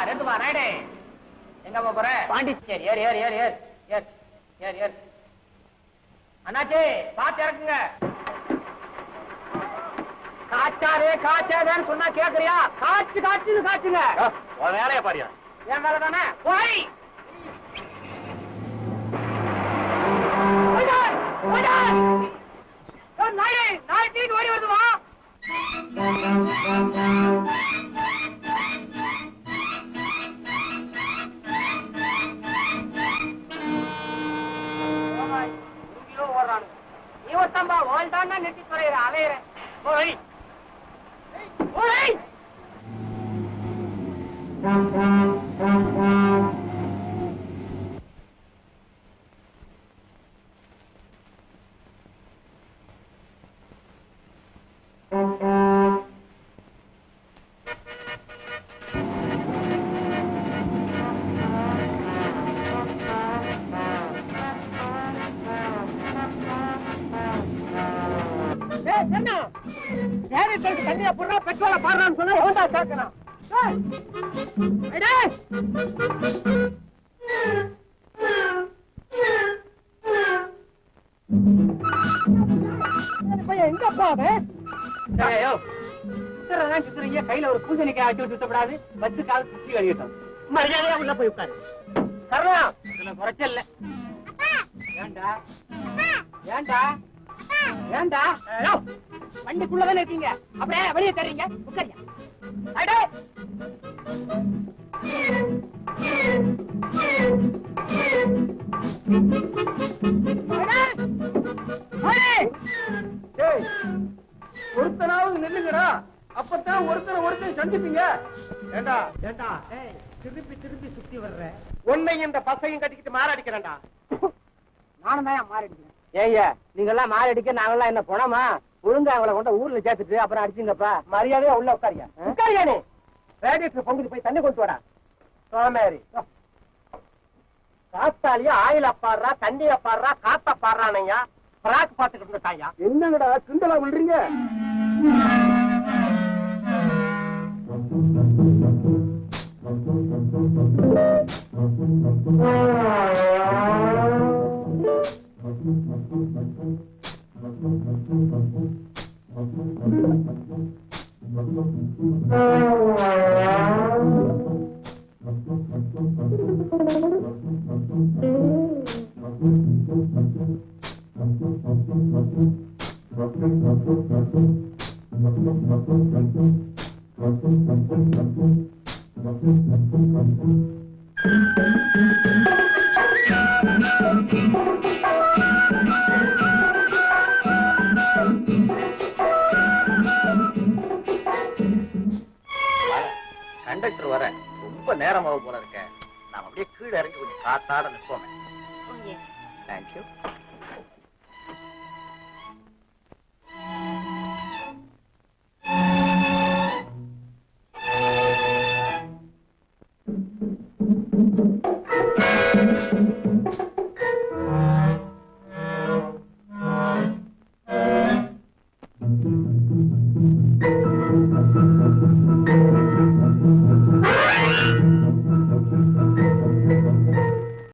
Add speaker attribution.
Speaker 1: ரெண்டுமா ரைடே. எங்க போற? பாண்டிச்சேரி. ஏறு ஏறு ஏறு ஏறு ஏறு ஏறு ஏறு. அண்ணாச்சி பாத்து இறக்குங்க. காய்ச்சாதே காய்ச்சாதேன்னு சொன்னா கேக்குறியா? காய்ச்சு காய்ச்சுன்னு காய்ச்சுங்க.
Speaker 2: வேலையா பாரியா?
Speaker 1: என் மேல தானே போய் நாய் தீக்கு ஓடி வருதுவா. ஓடுறானு நீ ஒருத்தம்பா ஓல்டான்னா நெட்டி துறையிற அலையிற. போய் போய் தண்ணியா போடுறா பெட்ரோல பாடுறான்னு சொன்னா எவன்டா கேட்கணும்? எங்கப்பா கையில ஒரு பூசணிக்காய் ஆட்டி விட்டுப்படாது. வச்சு கால சுத்தி கழிவிட்டோம். மரியாதையா உள்ள போய் உட்காரு. கரணம் இதுல குறைச்சல்ல. ஏண்டா ஏண்டா ஏண்டா வண்டிக்குள்ளதானே இருக்கீங்க, அப்படியே வெளியே தர்றீங்க. உட்காரியா
Speaker 3: ஒருத்தனாவது நில்லுங்கடா, அப்பதான் ஒருத்தனை சந்திப்பீங்க.
Speaker 1: ஏண்டா ஏண்டா திருப்பி திருப்பி சுத்தி வர்ற உன்னை இந்த பசையும் கட்டிக்கிட்டு மாரடிக்கிறேன்டா. நானும் தான் மாரடிக்கிறேன். ஏய்யா நீங்க எல்லாம் மாரடிக்க நாங்கெல்லாம் என்ன போனோமா? ஒழுங்கா அவங்களை கொண்ட ஊர்ல சேர்த்துட்டு அப்புறம் அடிச்சுங்கப்பா. மரியாதையா உள்ள உட்காரியா உட்காரியா. நீ ரேடியேட்டர் பொங்குது போய் தண்ணி கொண்டு வாடா. சோமேரி காத்தாலியா ஆயில் அப்பாடுறா, தண்ணி அப்பாடுறா, காத்த பாடுறானையா பிராக் பாத்துக்கிட்டு இருக்காயா.
Speaker 3: என்னங்கடா கிண்டலா விடுறீங்க?
Speaker 2: கண்டக்டர் வர ரொம்ப நேரமாக போல இருக்க. நாம அப்படியே கீழே இறங்கி கொஞ்சம் காத்தாட நிற்போமே. தேங்க்யூ.